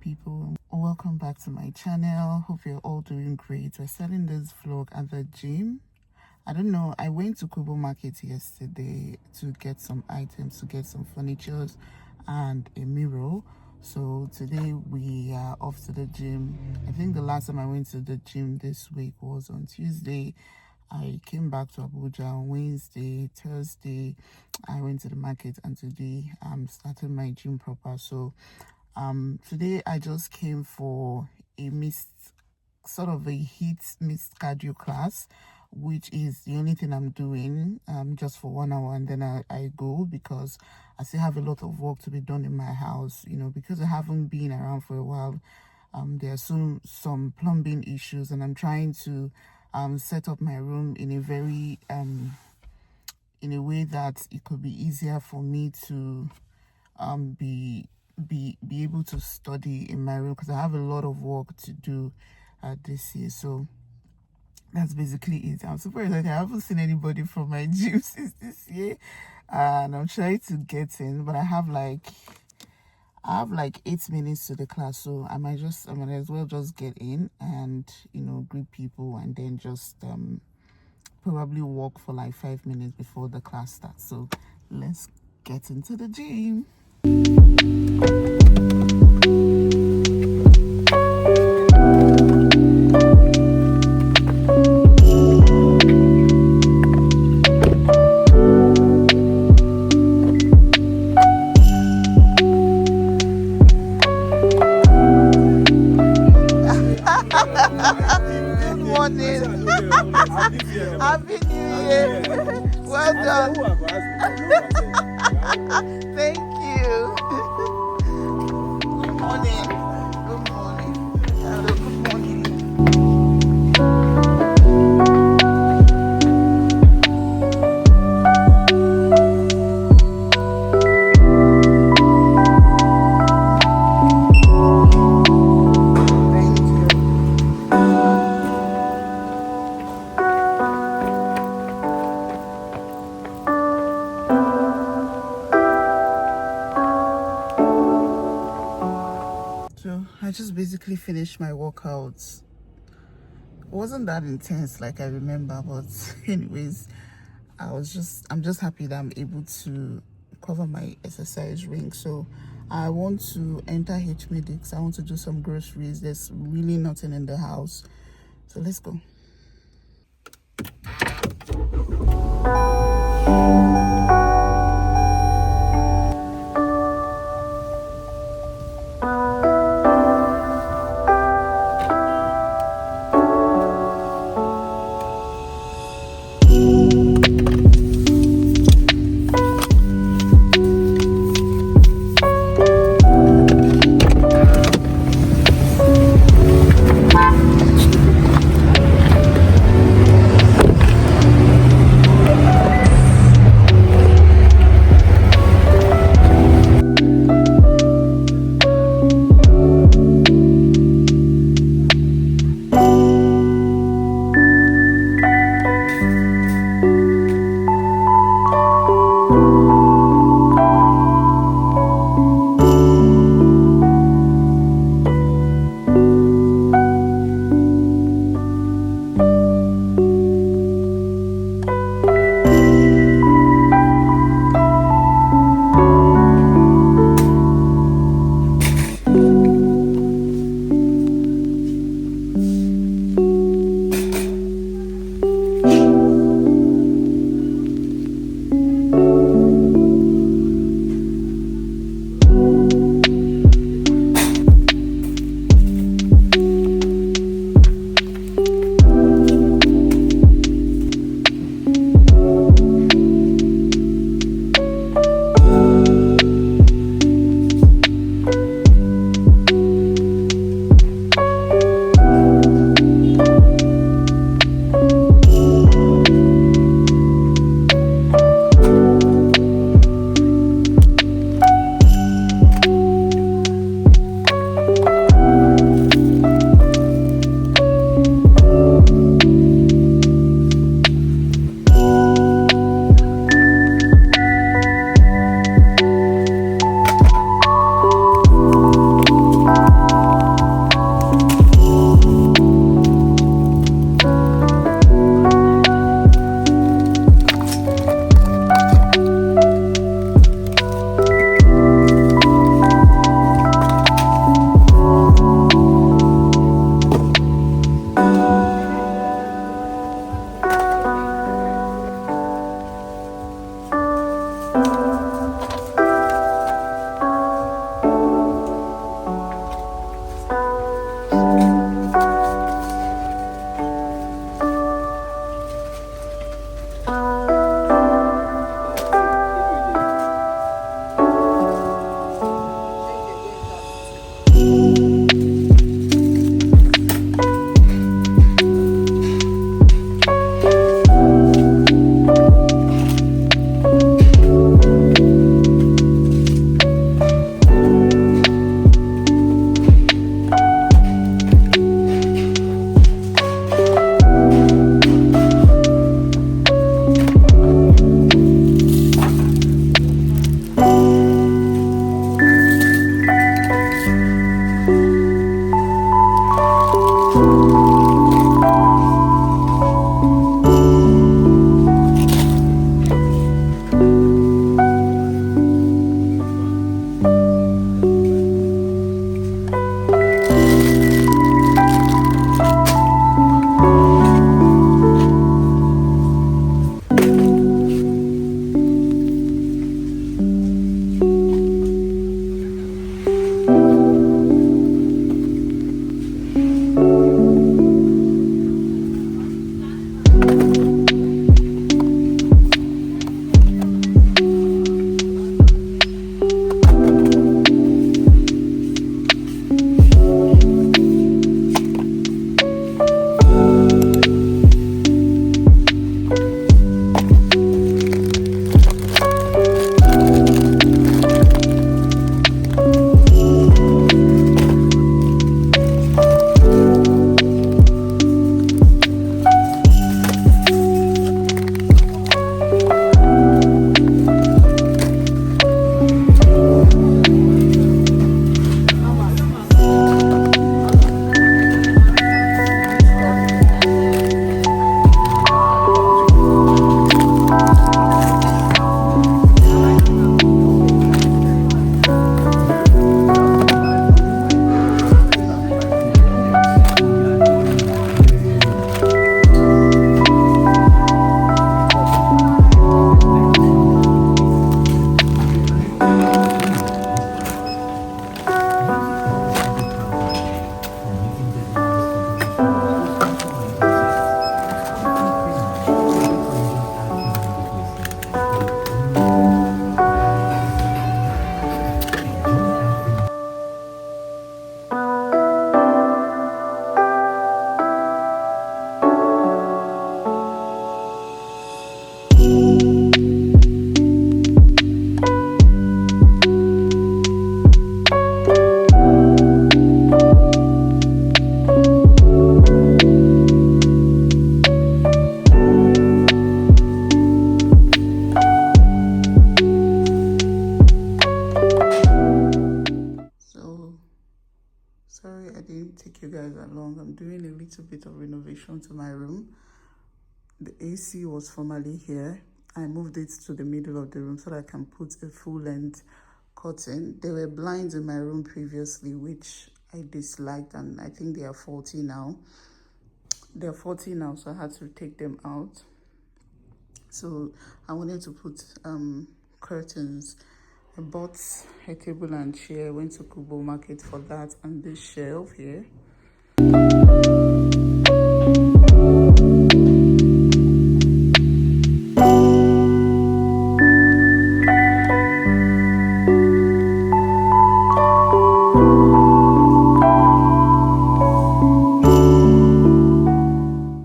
people, welcome back to my channel. Hope you're all doing great. We're starting this vlog at the gym. I don't know, I went to Kubo Market yesterday to get some items, to get some furniture and a mirror. So today we are off to the gym. I think the last time I went to the gym this week was on Tuesday. I came back to Abuja on Wednesday. Thursday I went to the market, and today I'm starting my gym proper. So today I just came for a sort of a heat mist cardio class, which is the only thing I'm doing just for 1 hour, and then I go because I still have a lot of work to be done in my house, you know, because I haven't been around for a while. There are some plumbing issues, and I'm trying to set up my room in a very in a way that it could be easier for me to be able to study in my room, because I have a lot of work to do this year. So that's basically it. I'm super excited. I haven't seen anybody from my gym since this year, and I'm trying to get in, but I have like 8 minutes to the class, so I might as well just get in and, you know, greet people, and then just probably walk for like 5 minutes before the class starts. So let's get into the gym. Good morning. Happy New Year. Well done. Thank you. Good morning. Good morning. Hello, good morning. So I just basically finished my workouts. It wasn't that intense like I remember, but anyways, I'm just happy that I'm able to cover my exercise ring. So I want to enter HMedics. I want to do some groceries. There's really nothing in the house. So let's go. Sorry I didn't take you guys along. I'm doing a little bit of renovation to my room. The AC was formerly here. I moved it to the middle of the room so that I can put a full-length curtain. There were blinds in my room previously which I disliked, and I think they are faulty now. They're faulty now, so I had to take them out. So I wanted to put curtains. I bought a table and chair, went to Kubo Market for that, and this shelf here.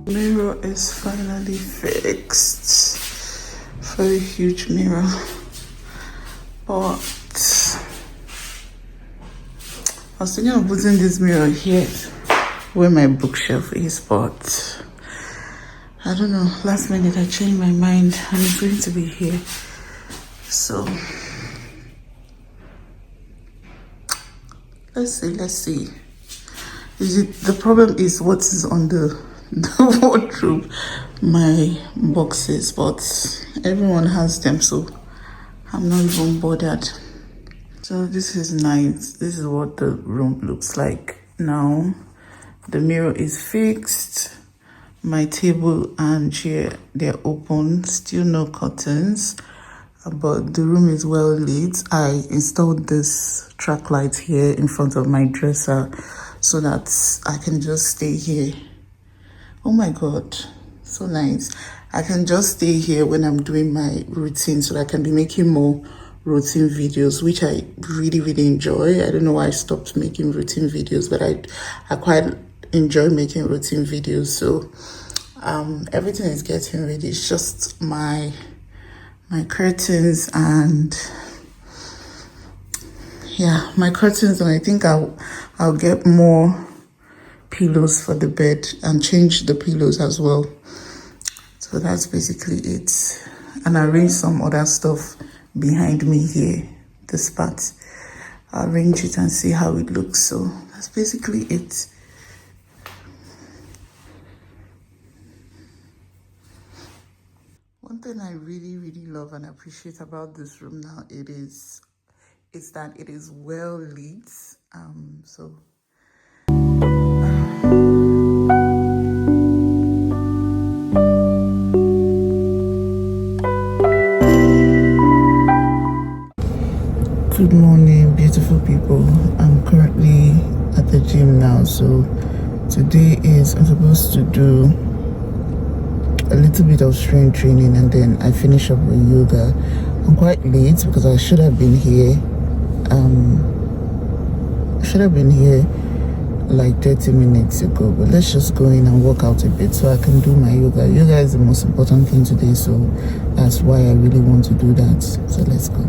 Mirror is finally fixed. Very huge mirror. But I was thinking of putting this mirror here where my bookshelf is, but I don't know, last minute I changed my mind and it's going to be here. So let's see. The problem is what is on the wardrobe, my boxes, but everyone has them, so I'm not even bothered. So this is nice. This is what the room looks like now. The mirror is fixed. My table and chair, they're open. Still no curtains, but the room is well lit. I installed this track light here in front of my dresser so that I can just stay here. Oh my God, so nice. I can just stay here when I'm doing my routine, so that I can be making more routine videos, which I really enjoy. I don't know why I stopped making routine videos, but I quite enjoy making routine videos. So everything is getting ready. It's just my curtains and yeah, my curtains, and I think I'll get more pillows for the bed and change the pillows as well. So that's basically it. And arrange some other stuff behind me here, this part. I'll arrange it and see how it looks. So that's basically it. One thing I really love and appreciate about this room now, is that it is well lit. So good morning, beautiful people. I'm currently at the gym now. So today is, I'm supposed to do a little bit of strength training and then I finish up with yoga. I'm quite late because I should have been here. Like 30 minutes ago, but let's just go in and work out a bit so I can do my yoga. Yoga is the most important thing today, so that's why I really want to do that. So let's go.